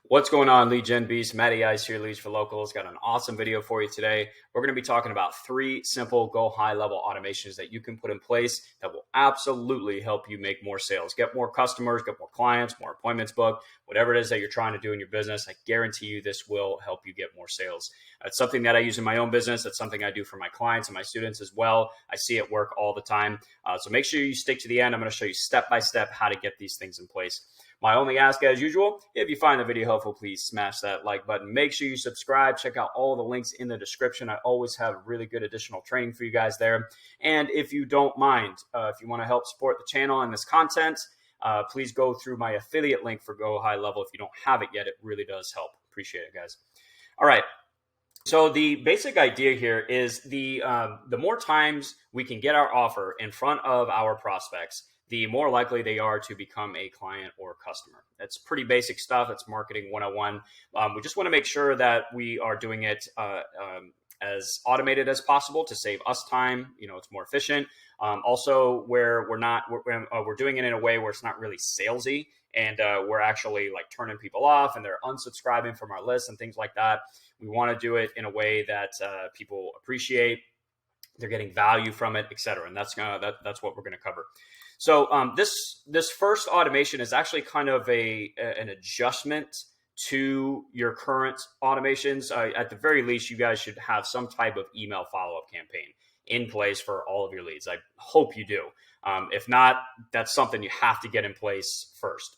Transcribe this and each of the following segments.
What's going on, Lead Gen Beast? Matty Ice here, Leads for Locals. Got an awesome video for you today. We're going to be talking about 3 simple Go High Level automations that you can put in place that will absolutely help you make more sales, get more customers, get more clients, more appointments booked, whatever it is that you're trying to do in your business. I guarantee you this will help you get more sales. It's something that I use in my own business. It's something I do for my clients and my students as well. I see it work all the time. So make sure you stick to the end. I'm going to show you step by step how to get these things in place. My only ask, as usual, if you find the video helpful, please smash that like button. Make sure you subscribe. Check out all the links in the description. I always have really good additional training for you guys there. And if you don't mind, if you want to help support the channel and this content, please go through my affiliate link for Go High Level. If you don't have it yet, it really does help. Appreciate it, guys. All right. So the basic idea here is the more times we can get our offer in front of our prospects, the more likely they are to become a client or customer. That's pretty basic stuff. It's marketing 101. We just want to make sure that we are doing it as automated as possible to save us time. It's more efficient. Also, where we're doing it in a way where it's not really salesy, and we're actually like turning people off and they're unsubscribing from our list and things like that. We want to do it in a way that people appreciate. They're getting value from it, et cetera. And that's what we're going to cover. So this first automation is actually kind of an adjustment to your current automations. At the very least, you guys should have some type of email follow-up campaign in place for all of your leads. I hope you do. If not, that's something you have to get in place first.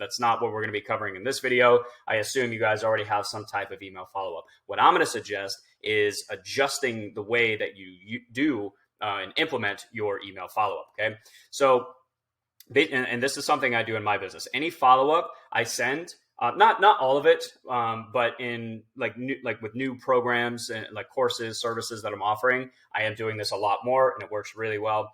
That's not what we're going to be covering in this video. I assume you guys already have some type of email follow-up. What I'm going to suggest is adjusting the way that you do and implement your email follow-up, okay? So, and this is something I do in my business. Any follow-up I send, not all of it, but in like with new programs and like courses, services that I'm offering, I am doing this a lot more, and it works really well.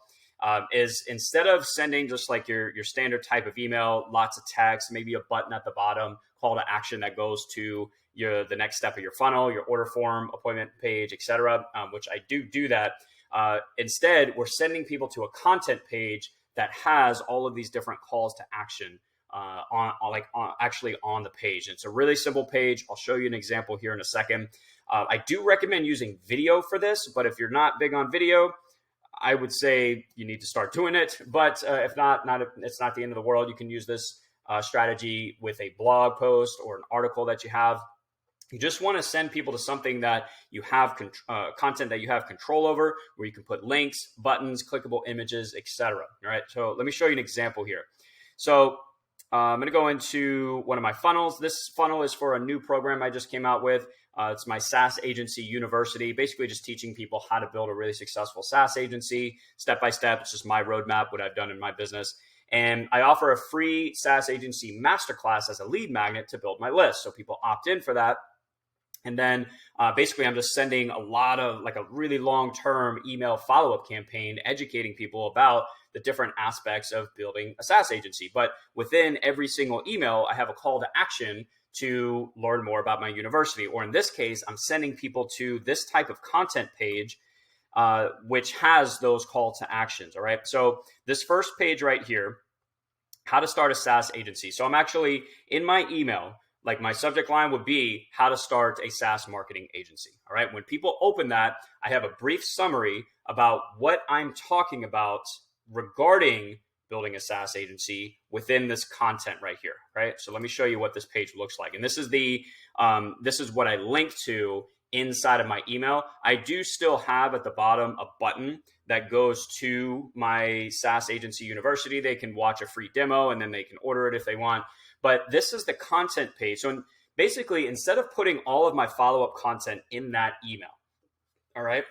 Is instead of sending just like your standard type of email, lots of text, maybe a button at the bottom, call to action that goes to the next step of your funnel, your order form, appointment page, etc., which I do that. Instead, we're sending people to a content page that has all of these different calls to action actually on the page. And it's a really simple page. I'll show you an example here in a second. I do recommend using video for this, but if you're not big on video, I would say you need to start doing it. But if not, it's not the end of the world. You can use this strategy with a blog post or an article that you have. You just want to send people to something that you have content that you have control over, where you can put links, buttons, clickable images, etc. All right. So let me show you an example here. So I'm going to go into one of my funnels. This funnel is for a new program I just came out with. It's my SaaS agency university, basically just teaching people how to build a really successful SaaS agency step by step. It's just my roadmap, what I've done in my business. And I offer a free SaaS agency masterclass as a lead magnet to build my list. So people opt in for that. And then basically I'm just sending a lot of like a really long-term email follow-up campaign, educating people about the different aspects of building a SaaS agency. But within every single email, I have a call to action to learn more about my university. Or in this case, I'm sending people to this type of content page, which has those call to actions. All right. So this first page right here, how to start a SaaS agency. So I'm actually in my email, like my subject line would be how to start a SaaS marketing agency. All right. When people open that, I have a brief summary about what I'm talking about regarding building a SaaS agency within this content right here. Right. So let me show you what this page looks like. And this is what I link to inside of my email. I do still have at the bottom a button that goes to my SaaS agency university. They can watch a free demo and then they can order it if they want. But this is the content page. So basically, instead of putting all of my follow-up content in that email, all right,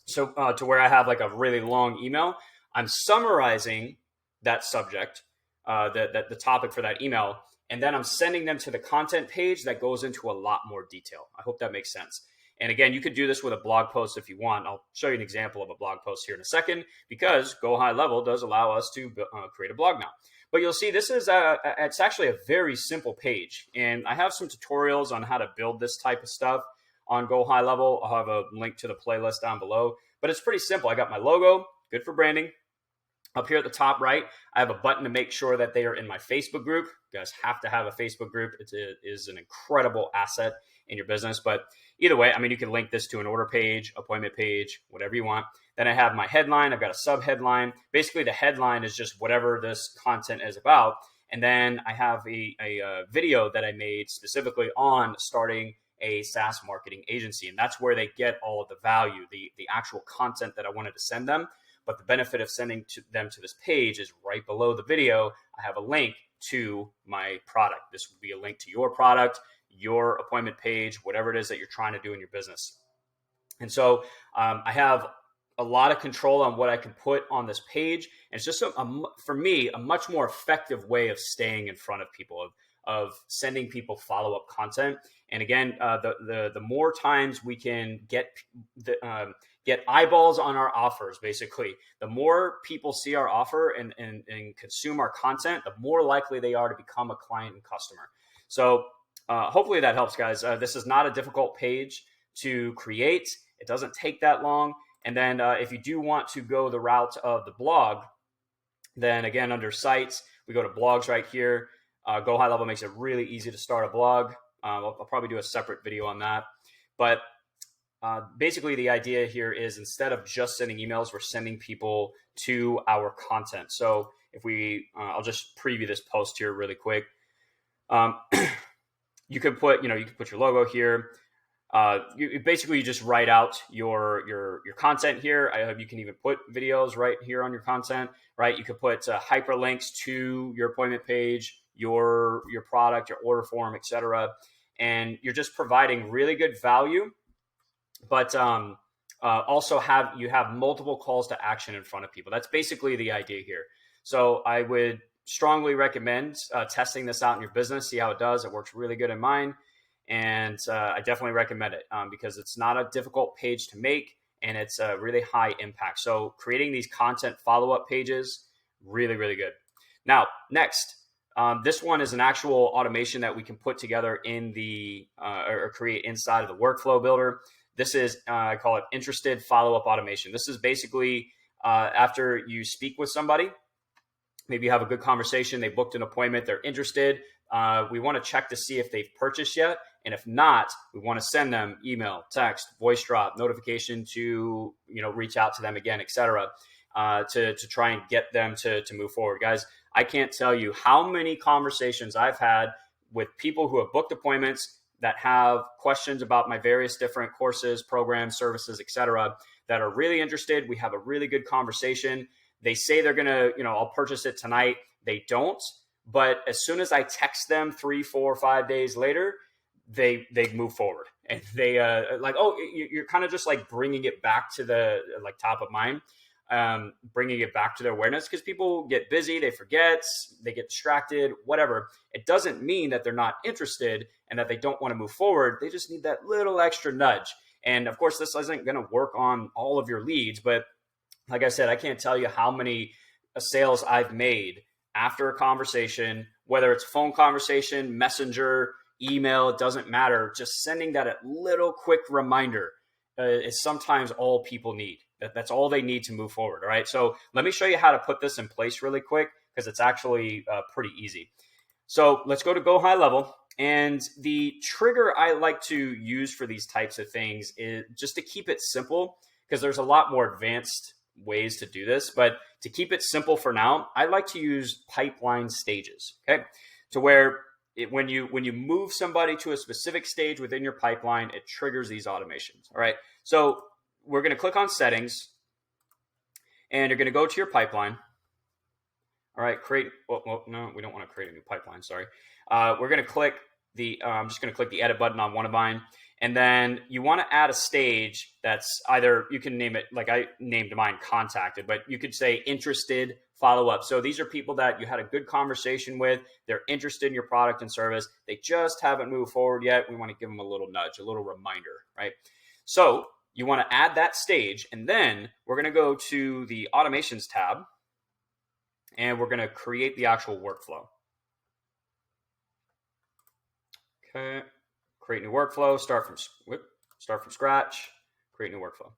so to where I have like a really long email, I'm summarizing that subject, the topic for that email, and then I'm sending them to the content page that goes into a lot more detail. I hope that makes sense. And again, you could do this with a blog post if you want. I'll show you an example of a blog post here in a second, because Go High Level does allow us to create a blog now. But you'll see this is it's actually a very simple page. And I have some tutorials on how to build this type of stuff on Go High Level. I'll have a link to the playlist down below. But it's pretty simple. I got my logo, good for branding. Up here at the top right, I have a button to make sure that they are in my Facebook group. You guys have to have a Facebook group. It is an incredible asset in your business. But either way, I mean, you can link this to an order page, appointment page, whatever you want. Then I have my headline. I've got a sub headline. Basically, the headline is just whatever this content is about. And then I have a video that I made specifically on starting a SaaS marketing agency. And that's where they get all of the value, the actual content that I wanted to send them. But the benefit of sending them to this page is right below the video. I have a link to my product. This would be a link to your product, your appointment page, whatever it is that you're trying to do in your business. And so I have a lot of control on what I can put on this page. And it's just, for me, a much more effective way of staying in front of people, of sending people follow-up content. And again, the more times we can get eyeballs on our offers, basically, the more people see our offer and consume our content, the more likely they are to become a client and customer. So hopefully that helps, guys. This is not a difficult page to create. It doesn't take that long. And then if you do want to go the route of the blog, then again, under sites, we go to blogs right here. GoHighLevel makes it really easy to start a blog. I'll probably do a separate video on that. But basically, the idea here is instead of just sending emails, we're sending people to our content. So if we, I'll just preview this post here really quick. You could put, you can put your logo here. You just write out your content here. I hope you can even put videos right here on your content, right? You could put hyperlinks to your appointment page, your product, your order form, etc. And you're just providing really good value, but also you have multiple calls to action in front of people. That's basically the idea here. So I would strongly recommend testing this out in your business, see how it does. It works really good in mine. And I definitely recommend it because it's not a difficult page to make and it's a really high impact. So creating these content follow-up pages, really, really good. Now, next, this one is an actual automation that we can put together in the or create inside of the workflow builder. This is, I call it interested follow-up automation. This is basically after you speak with somebody, maybe you have a good conversation, they booked an appointment, they're interested. We want to check to see if they've purchased yet. And if not, we want to send them email, text, voice drop, notification to, reach out to them again, et cetera, to try and get them to move forward. Guys, I can't tell you how many conversations I've had with people who have booked appointments that have questions about my various different courses, programs, services, et cetera, that are really interested. We have a really good conversation. They say they're going to, I'll purchase it tonight. They don't. But as soon as I text them 3, 4, 5 days later, they move forward and they you're kind of just like bringing it back to the top of mind, bringing it back to their awareness because people get busy, they forget, they get distracted, whatever. It doesn't mean that they're not interested and that they don't want to move forward. They just need that little extra nudge. And of course, this isn't going to work on all of your leads, but like I said, I can't tell you how many sales I've made after a conversation, whether it's a phone conversation, messenger, email, it doesn't matter. Just sending that little quick reminder is sometimes all people need. That's all they need to move forward. All right. So let me show you how to put this in place really quick because it's actually pretty easy. So let's go to GoHighLevel. And the trigger I like to use for these types of things is just to keep it simple because there's a lot more advanced ways to do this. But to keep it simple for now, I like to use pipeline stages. Okay. To where when you move somebody to a specific stage within your pipeline, it triggers these automations. All right. So we're going to click on settings and you're going to go to your pipeline. All right. No, we don't want to create a new pipeline. Sorry. We're going to click I'm just going to click the edit button on one of mine. And then you want to add a stage that's either, you can name it, like I named mine contacted, but you could say interested follow-up. So these are people that you had a good conversation with. They're interested in your product and service. They just haven't moved forward yet. We want to give them a little nudge, a little reminder, right? So you want to add that stage. And then we're going to go to the automations tab and we're going to create the actual workflow. Okay. Create new workflow, start from scratch, create new workflow.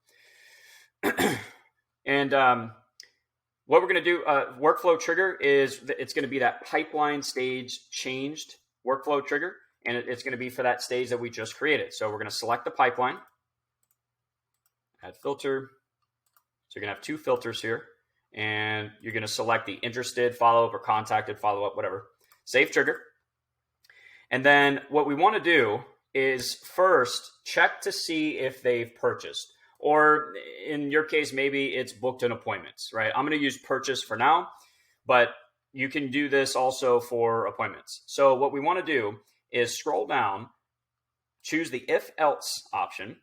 And What we're going to do, workflow trigger is it's going to be that pipeline stage changed workflow trigger, and it's going to be for that stage that we just created. So we're going to select the pipeline, add filter. So you're going to have two filters here, and you're going to select the interested follow-up or contacted follow-up, whatever. Save trigger. And then what we want to do is first check to see if they've purchased. Or in your case, maybe it's booked an appointments, right? I'm going to use purchase for now, but you can do this also for appointments. So what we want to do is scroll down, choose the if else option.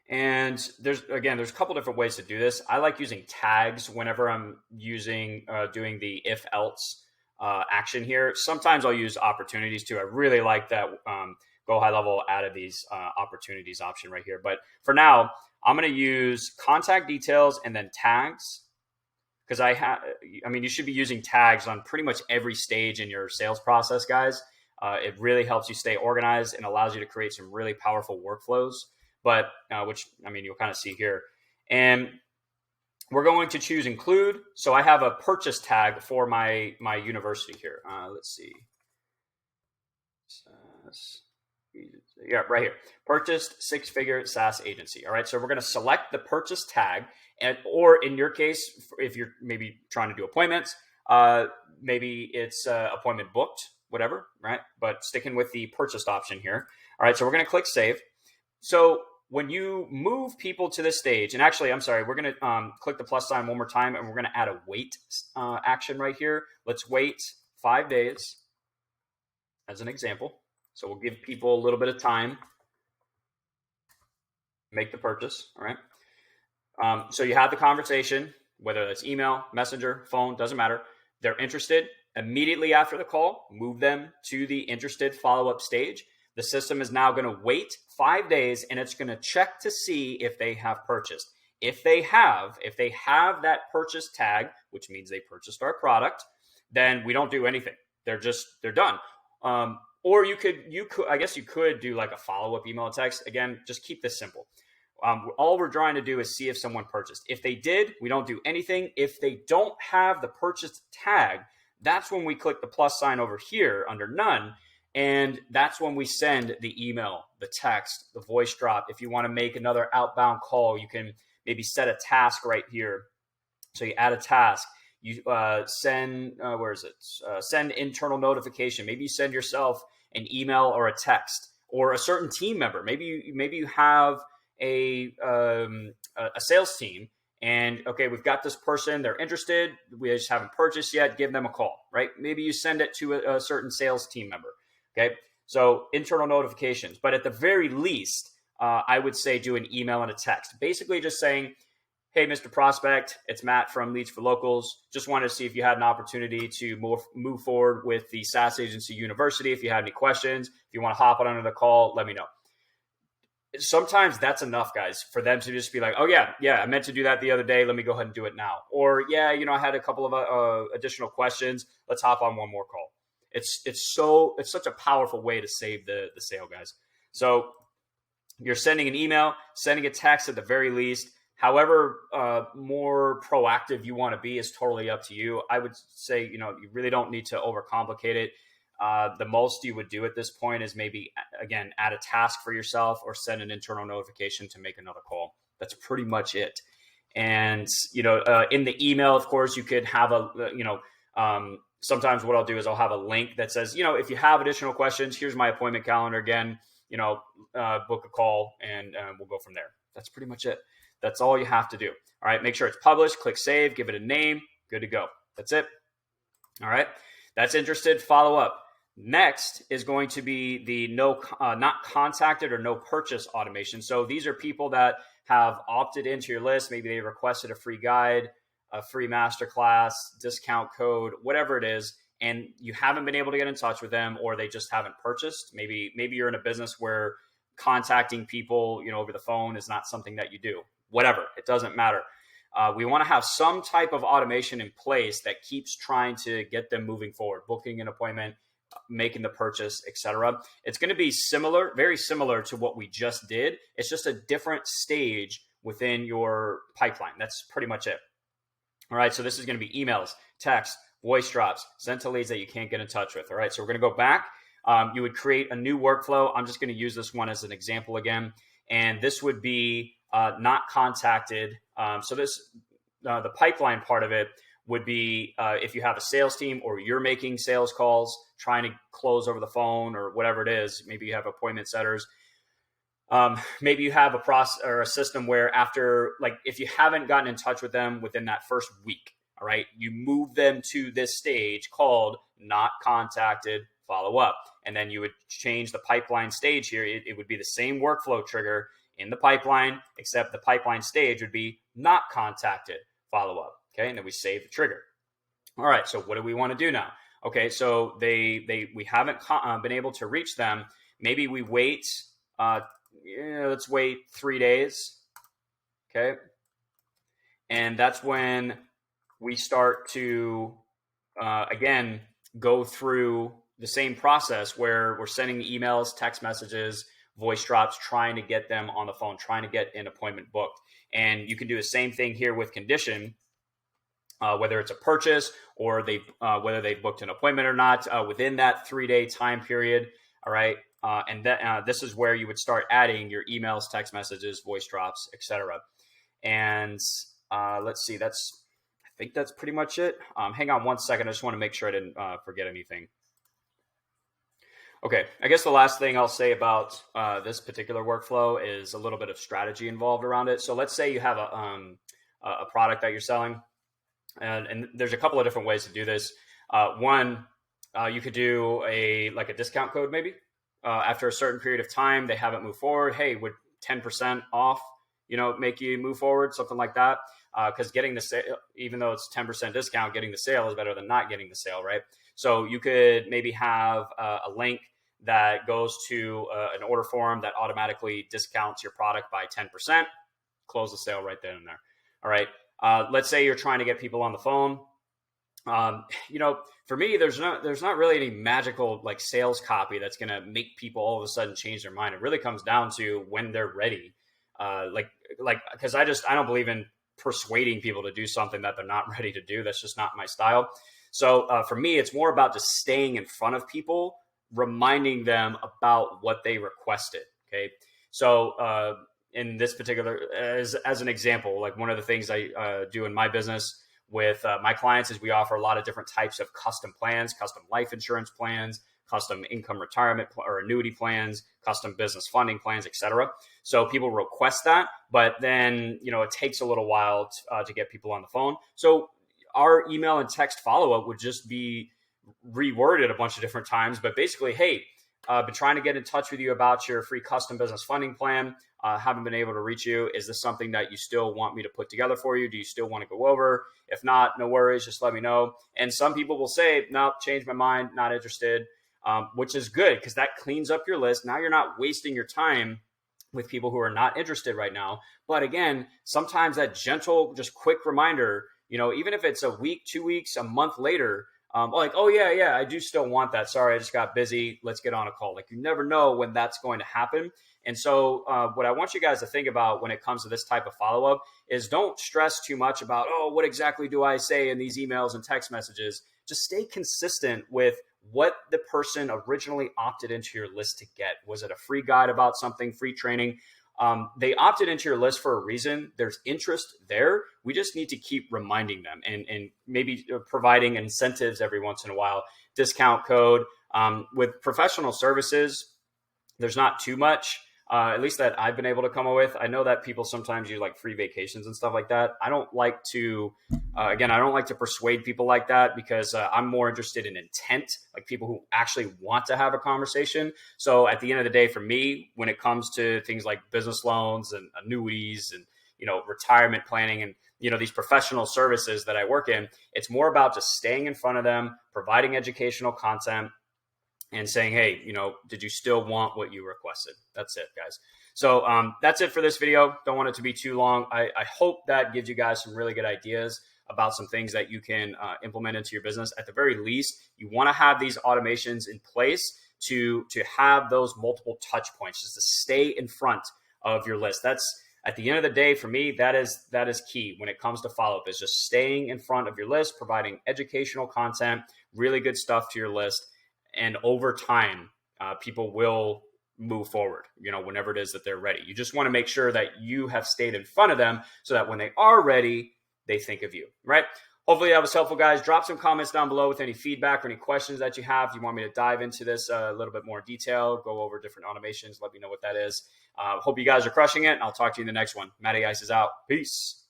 And there's a couple different ways to do this. I like using tags whenever I'm doing the if else action here. Sometimes I'll use opportunities too. I really like that GoHighLevel added these opportunities option right here. But for now, I'm going to use contact details and then tags, because you should be using tags on pretty much every stage in your sales process, guys. It really helps you stay organized and allows you to create some really powerful workflows. But which you'll kind of see here. And we're going to choose include. So I have a purchase tag for my university here. Let's see. SaaS. Yeah, right here. Purchased six-figure SaaS agency. All right. So we're going to select the purchase tag, or in your case, if you're maybe trying to do appointments, maybe it's appointment booked, whatever, right? But sticking with the purchased option here. All right. So we're going to click save. So when you move people to this stage, and actually, I'm sorry, we're going to click the plus sign one more time, and we're going to add a wait action right here. Let's wait 5 days as an example. So we'll give people a little bit of time to make the purchase, all right? So you have the conversation, whether it's email, messenger, phone, doesn't matter. They're interested. Immediately after the call, move them to the interested follow-up stage. The system is now going to wait 5 days, and it's going to check to see if they have purchased. If they have that purchase tag, which means they purchased our product, then we don't do anything. They're done. Or you could do like a follow-up email and text. Again, just keep this simple. All we're trying to do is see if someone purchased. If they did, we don't do anything. If they don't have the purchase tag, that's when we click the plus sign over here under none. And that's when we send the email, the text, the voice drop. If you want to make another outbound call, you can maybe set a task right here. So you add a task. You send, send internal notification. Maybe you send yourself an email or a text, or a certain team member. Maybe you have a sales team, and okay, we've got this person, they're interested, we just haven't purchased yet, give them a call, right? Maybe you send it to a certain sales team member. Okay, so internal notifications. But at the very least, I would say do an email and a text. Basically just saying, hey, Mr. Prospect, it's Matt from Leads for Locals. Just wanted to see if you had an opportunity to move forward with the SaaS Agency University. If you have any questions, if you want to hop on under the call, let me know. Sometimes that's enough, guys, for them to just be like, oh, yeah, I meant to do that the other day. Let me go ahead and do it now. Or, yeah, I had a couple of additional questions. Let's hop on one more call. It's such a powerful way to save the sale, guys. So you're sending an email, sending a text at the very least. However more proactive you want to be is totally up to you. I would say, you really don't need to overcomplicate it. The most you would do at this point is maybe, again, add a task for yourself or send an internal notification to make another call. That's pretty much it. And, in the email, of course, you could have sometimes what I'll do is I'll have a link that says, if you have additional questions, here's my appointment calendar again, book a call, and we'll go from there. That's pretty much it. That's all you have to do. All right. Make sure it's published, click save, give it a name. Good to go. That's it. All right. That's interested. Follow up. Next is going to be the not contacted or no purchase automation. So these are people that have opted into your list. Maybe they requested a free guide, a free masterclass, discount code, whatever it is, and you haven't been able to get in touch with them, or they just haven't purchased. Maybe you're in a business where contacting people, over the phone is not something that you do. Whatever, it doesn't matter. We want to have some type of automation in place that keeps trying to get them moving forward, booking an appointment, making the purchase, etc. It's going to be very similar to what we just did. It's just a different stage within your pipeline. That's pretty much it. All right, so this is going to be emails, text, voice drops, sent to leads that you can't get in touch with. All right, so we're going to go back. You would create a new workflow. I'm just going to use this one as an example again. And this would be not contacted. The pipeline part of it would be if you have a sales team or you're making sales calls, trying to close over the phone or whatever it is. Maybe you have appointment setters. Maybe you have a process or a system where after, like, if you haven't gotten in touch with them within that first week, all right, you move them to this stage called not contacted, follow up. And then you would change the pipeline stage here. It would be the same workflow trigger in the pipeline, except the pipeline stage would be not contacted, follow up. Okay. And then we save the trigger. All right. So what do we want to do now? Okay. So we haven't been able to reach them. Maybe we wait, let's wait 3 days. Okay. And that's when we start to, again, go through the same process where we're sending emails, text messages, voice drops, trying to get them on the phone, trying to get an appointment booked. And you can do the same thing here with condition, whether it's a purchase or whether they booked an appointment or not within that 3-day time period. All right. This is where you would start adding your emails, text messages, voice drops, etc. And let's see, I think that's pretty much it. Hang on one second. I just want to make sure I didn't forget anything. Okay, I guess the last thing I'll say about this particular workflow is a little bit of strategy involved around it. So let's say you have a product that you're selling, and there's a couple of different ways to do this. One, you could do a discount code maybe. After a certain period of time, they haven't moved forward. Hey, would 10% off, make you move forward, something like that? Because getting the sale, even though it's 10% discount, getting the sale is better than not getting the sale, right? So you could maybe have a link that goes to an order form that automatically discounts your product by 10%, close the sale right then and there. All right. Let's say you're trying to get people on the phone. For me, there's not really any magical sales copy that's going to make people all of a sudden change their mind. It really comes down to when they're ready. Because I don't believe in persuading people to do something that they're not ready to do. That's just not my style. So for me, it's more about just staying in front of people, reminding them about what they requested. Okay. So in this particular, as an example, one of the things I do in my business with my clients is we offer a lot of different types of custom plans, custom life insurance plans, custom income retirement or annuity plans, custom business funding plans, etc. So people request that, but then, it takes a little while to get people on the phone. So our email and text follow-up would just be reworded a bunch of different times, but basically, hey, been trying to get in touch with you about your free custom business funding plan. Haven't been able to reach you. Is this something that you still want me to put together for you? Do you still want to go over? If not, no worries. Just let me know. And some people will say, no, changed my mind, not interested, which is good because that cleans up your list. Now you're not wasting your time with people who are not interested right now. But again, sometimes that gentle, just quick reminder, even if it's a week, 2 weeks, a month later, oh yeah, I do still want that. Sorry, I just got busy. Let's get on a call. You never know when that's going to happen. And so what I want you guys to think about when it comes to this type of follow-up is don't stress too much about, what exactly do I say in these emails and text messages? Just stay consistent with what the person originally opted into your list to get. Was it a free guide about something, free training? They opted into your list for a reason. There's interest there. We just need to keep reminding them and maybe providing incentives every once in a while. Discount code. With professional services, there's not too much, at least that I've been able to come up with. I know that people sometimes use free vacations and stuff like that. I don't like to, I don't like to persuade people like that because I'm more interested in intent, people who actually want to have a conversation. So at the end of the day, for me, when it comes to things like business loans and annuities and, retirement planning and, these professional services that I work in, it's more about just staying in front of them, providing educational content, and saying, hey, did you still want what you requested? That's it, guys. So that's it for this video. Don't want it to be too long. I hope that gives you guys some really good ideas about some things that you can implement into your business. At the very least, you want to have these automations in place to have those multiple touch points, just to stay in front of your list. That's, At the end of the day, for me, that is key when it comes to follow-up, is just staying in front of your list, providing educational content, really good stuff to your list. And over time, people will move forward, whenever it is that they're ready. You just want to make sure that you have stayed in front of them so that when they are ready, they think of you, right? Hopefully that was helpful, guys. Drop some comments down below with any feedback or any questions that you have. If you want me to dive into this a little bit more detail, go over different automations, let me know what that is. Hope you guys are crushing it. I'll talk to you in the next one. Matty Ice is out. Peace.